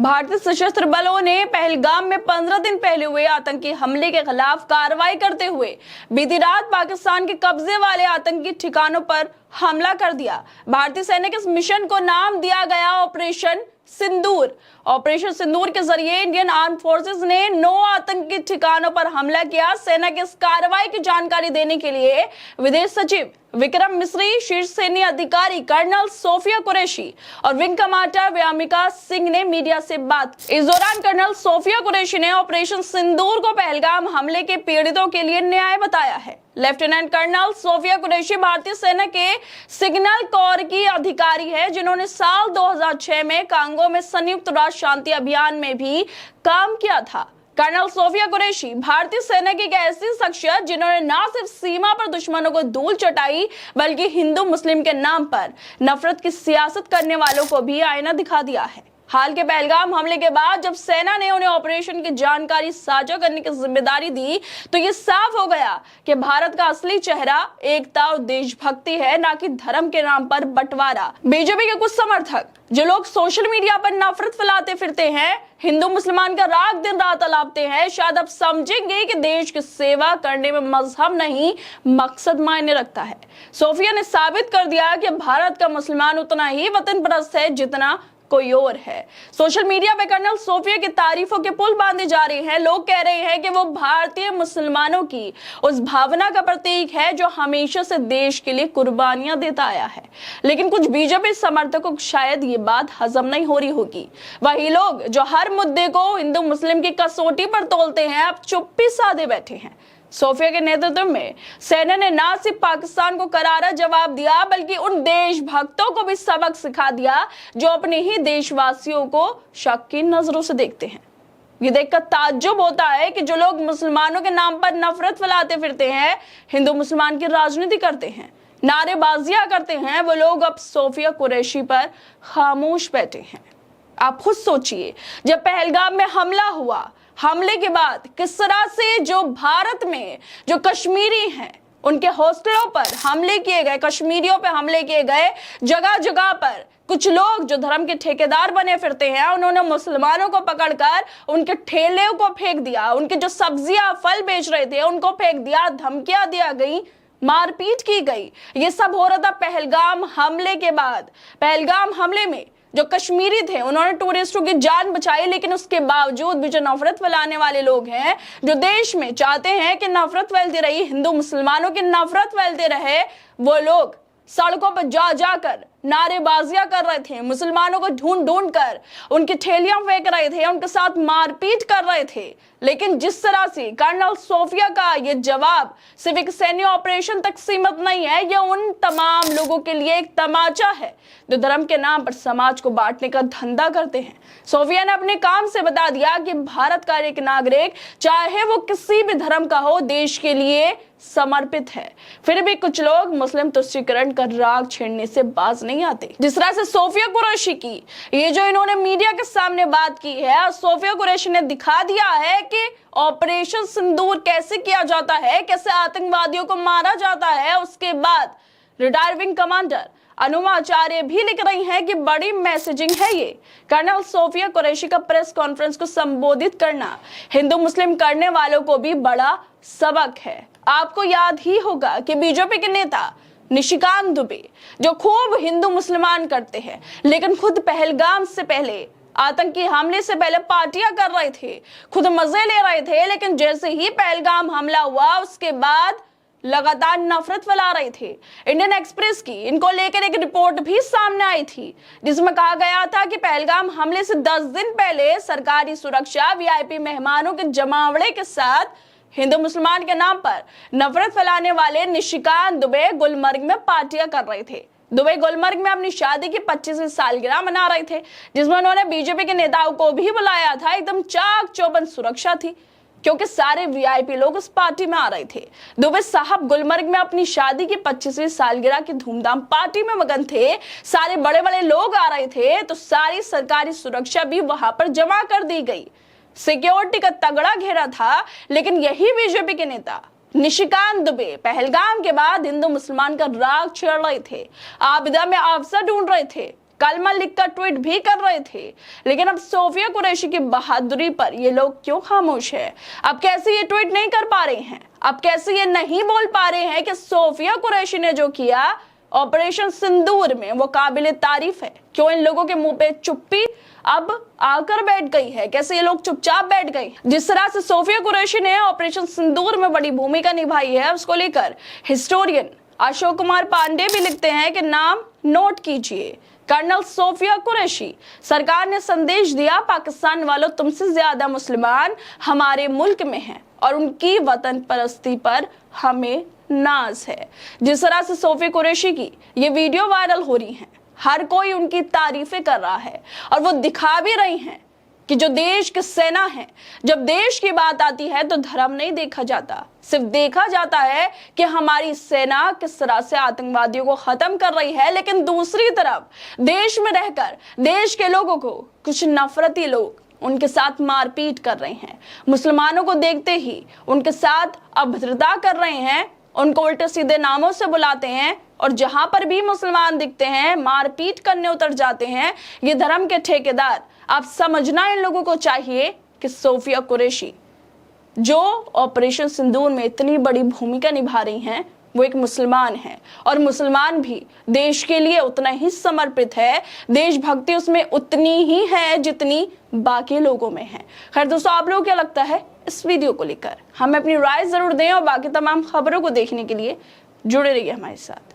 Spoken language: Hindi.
भारतीय सशस्त्र बलों ने पहलगाम में 15 दिन पहले हुए आतंकी हमले के खिलाफ कार्रवाई करते हुए बीती रात पाकिस्तान के कब्जे वाले आतंकी ठिकानों पर हमला कर दिया। भारतीय सेना के इस मिशन को नाम दिया गया ऑपरेशन सिंदूर। ऑपरेशन सिंदूर के जरिए इंडियन आर्म फोर्सेस ने 9 आतंकी ठिकानों पर हमला किया। सेना की इस कार्रवाई की जानकारी देने के लिए विदेश सचिव विक्रम मिस्री, शीर्ष सैन्य अधिकारी कर्नल सोफिया कुरैशी और विंग कमांडर व्यामिका सिंह ने मीडिया से बात की। इस दौरान कर्नल सोफिया कुरैशी ने ऑपरेशन सिंदूर को पहलगाम हमले के पीड़ितों के लिए न्याय बताया है। लेफ्टिनेंट कर्नल सोफिया कुरैशी भारतीय सेना के सिग्नल कोर की अधिकारी है, जिन्होंने साल 2006 में कांगो में संयुक्त राष्ट्र शांति अभियान में भी काम किया था। कर्नल सोफिया कुरैशी भारतीय सेना की एक ऐसी शख्सियत जिन्होंने न सिर्फ सीमा पर दुश्मनों को धूल चटाई, बल्कि हिंदू मुस्लिम के नाम पर नफरत की सियासत करने वालों को भी आईना दिखा दिया है। हाल के पहलगाम हमले के बाद जब सेना ने उन्हें ऑपरेशन की जानकारी साझा करने की जिम्मेदारी दी, तो ये साफ हो गया कि भारत का असली चेहरा एकता और देशभक्ति है, न कि धर्म के नाम पर बंटवारा। बीजेपी के कुछ समर्थक जो लोग सोशल मीडिया पर नफरत फैलाते फिरते हैं, हिंदू मुसलमान का राग दिन रात अलापते हैं, शायद अब समझेंगे कि देश की सेवा करने में मजहब नहीं मकसद मायने रखता है। सोफिया ने साबित कर दिया कि भारत का मुसलमान उतना ही वतन परस्त है जितना कोई और है। सोशल मीडिया पे कर्नल सोफिया की तारीफों के पुल बांधे जा रहे हैं। लोग कह रहे हैं कि वो भारतीय मुसलमानों की उस भावना का प्रतीक है जो हमेशा से देश के लिए कुर्बानियां देता आया है। लेकिन कुछ बीजेपी समर्थकों को शायद ये बात हजम नहीं हो रही होगी। वही लोग जो हर मुद्दे को हिंदू मुस्लिम की कसौटी पर तोलते हैं, अब चुप्पी साधे बैठे हैं। सोफिया के नेतृत्व में सेना ने न सिर्फ पाकिस्तान को करारा जवाब दिया, बल्कि उन देशभक्तों को भी सबक सिखा दिया जो अपने ही देशवासियों को शक की नजरों से देखते हैं। ये देखकर ताज्जुब होता है कि जो लोग मुसलमानों के नाम पर नफरत फैलाते फिरते हैं, हिंदू मुसलमान की राजनीति करते हैं, नारेबाजियां करते हैं, वो लोग अब सोफिया कुरैशी पर खामोश बैठे हैं। आप खुद सोचिए, जब पहलगाम में हमला हुआ, हमले के बाद किस तरह से जो भारत में जो कश्मीरी हैं उनके हॉस्टलों पर हमले किए गए, कश्मीरियों पे हमले किए गए, जगह जगह पर कुछ लोग जो धर्म के ठेकेदार बने फिरते हैं, उन्होंने मुसलमानों को पकड़कर उनके ठेले को फेंक दिया, उनके जो सब्जियां फल बेच रहे थे उनको फेंक दिया, धमकियां दिया गई, मारपीट की गई। ये सब हो रहा था पहलगाम हमले के बाद। पहलगाम हमले में जो कश्मीरी थे उन्होंने टूरिस्टों की जान बचाई, लेकिन उसके बावजूद भी जो नफरत फैलाने वाले लोग हैं, जो देश में चाहते हैं कि नफरत फैलती रही, हिंदू मुसलमानों की नफरत फैलते रहे, वो लोग सड़कों पर जा जाकर नारेबाजियां कर रहे थे, मुसलमानों को ढूंढ ढूंढ कर उनकी ठेलियां फेंक रहे थे, उनके साथ मारपीट कर रहे थे। लेकिन जिस तरह से कर्नल सोफिया का ये जवाब सिर्फ एक सैन्य ऑपरेशन तक सीमित नहीं है, यह उन तमाम लोगों के लिए एक तमाचा है जो धर्म के नाम पर समाज को बांटने का धंधा करते हैं। सोफिया ने अपने काम से बता दिया कि भारत का एक नागरिक, चाहे वो किसी भी धर्म का हो, देश के लिए समर्पित है। फिर भी कुछ लोग मुस्लिम तुष्टीकरण का राग छेड़ने से बाज नहीं आते। जिस तरह से सोफिया कुरैशी की ये जो इन्होंने मीडिया के सामने बात की है, सोफिया कुरैशी ने दिखा दिया है कि ऑपरेशन सिंदूर कैसे किया जाता है, कैसे आतंकवादियों को मारा जाता है। उसके बाद रिटायर्ड विंग कमांडर अनुमा आचार्य भी लिख रही हैं कि बड़ी मैसेजिंग है ये। कर्नल सोफिया कुरैशी का प्रेस कॉन्फ्रेंस को संबोधित करना हिंदू मुस्लिम करने वालों को भी बड़ा सबक है। आपको याद ही होगा कि बीजेपी के नेता निशिकांत दुबे जो खूब हिंदू मुसलमान करते हैं, लेकिन खुद पहलगाम से पहले, आतंकी हमले से पहले पार्टियां कर रहे थे, खुद मजे ले रहे थे, लेकिन जैसे ही पहलगाम हमला हुआ उसके बाद लगातार नफरत फैला रहे थे। इंडियन एक्सप्रेस की इनको लेकर एक रिपोर्ट भी सामने आई थी, जिसमें कहा गया था कि पहलगाम हमले से 10 दिन पहले सरकारी सुरक्षा वीआईपी मेहमानों के जमावड़े के साथ हिंदू मुसलमान के नाम पर नफरत फैलाने वाले निशिकांत दुबे गुलमर्ग में पार्टियां कर रहे थे। दुबे गुलमर्ग में अपनी शादी की 25वीं सालगिरह मना रहे थे, जिसमें उन्होंने बीजेपी के नेताओं को भी बुलाया था। एकदम चाक चौबंद सुरक्षा थी, क्योंकि सारे वीआईपी लोग उस पार्टी में आ रहे थे। दुबे साहब गुलमर्ग में अपनी शादी की 25वीं सालगिरह की धूमधाम पार्टी में मगन थे। सारे बड़े बड़े लोग आ रहे थे, तो सारी सरकारी सुरक्षा भी वहां पर जमा कर दी गई। सिक्योरिटी का तगड़ा घेरा था, लेकिन यही बीजेपी के नेता निशिकांत दुबे पहलगाम के बाद हिंदू मुसलमान का राग छेड़ रहे थे, आबिदा में अवसर ढूंढ रहे थे कलमा लिखकर ट्वीट भी कर रहे थे। लेकिन अब सोफिया कुरैशी की बहादुरी पर ये लोग क्यों खामोश है? अब कैसे ये ट्वीट नहीं कर पा रहे हैं? अब कैसे ये नहीं बोल पा रहे हैं कि सोफिया कुरैशी ने जो किया ऑपरेशन सिंदूर में वो काबिले तारीफ है? क्यों इन लोगों के मुंह पे चुप्पी अब आकर बैठ गई है? कैसे ये लोग चुपचाप बैठ गए? जिस तरह से सोफिया कुरैशी ने ऑपरेशन सिंदूर में बड़ी भूमिका निभाई है, उसको लेकर हिस्टोरियन अशोक कुमार पांडे भी लिखते हैं कि नाम नोट कीजिए, कर्नल सोफिया कुरैशी। सरकार ने संदेश दिया, पाकिस्तान वालों तुमसे ज्यादा मुसलमान हमारे मुल्क में हैं और उनकी वतन परस्ती पर हमें नाज है। जिस तरह से सोफिया कुरैशी की ये वीडियो वायरल हो रही है, हर कोई उनकी तारीफें कर रहा है और वो दिखा भी रही हैं कि जो देश की सेना है, जब देश की बात आती है तो धर्म नहीं देखा जाता, सिर्फ देखा जाता है कि हमारी सेना किस तरह से आतंकवादियों को खत्म कर रही है। लेकिन दूसरी तरफ देश में रहकर देश के लोगों को कुछ नफरती लोग उनके साथ मारपीट कर रहे हैं, मुसलमानों को देखते ही उनके साथ अभद्रता कर रहे हैं, उनको उल्टे सीधे नामों से बुलाते हैं और जहां पर भी मुसलमान दिखते हैं मारपीट करने उतर जाते हैं। ये धर्म के ठेकेदार, आप समझना इन लोगों को चाहिए कि सोफिया कुरैशी जो ऑपरेशन सिंदूर में इतनी बड़ी भूमिका निभा रही हैं, वो एक मुसलमान है और मुसलमान भी देश के लिए उतना ही समर्पित है। देशभक्ति उसमें उतनी ही है जितनी बाकी लोगों में है। खैर दोस्तों, आप लोगों को क्या लगता है इस वीडियो को लेकर? हमें अपनी राय जरूर दें और बाकी तमाम खबरों को देखने के लिए जुड़े रहिए हमारे साथ।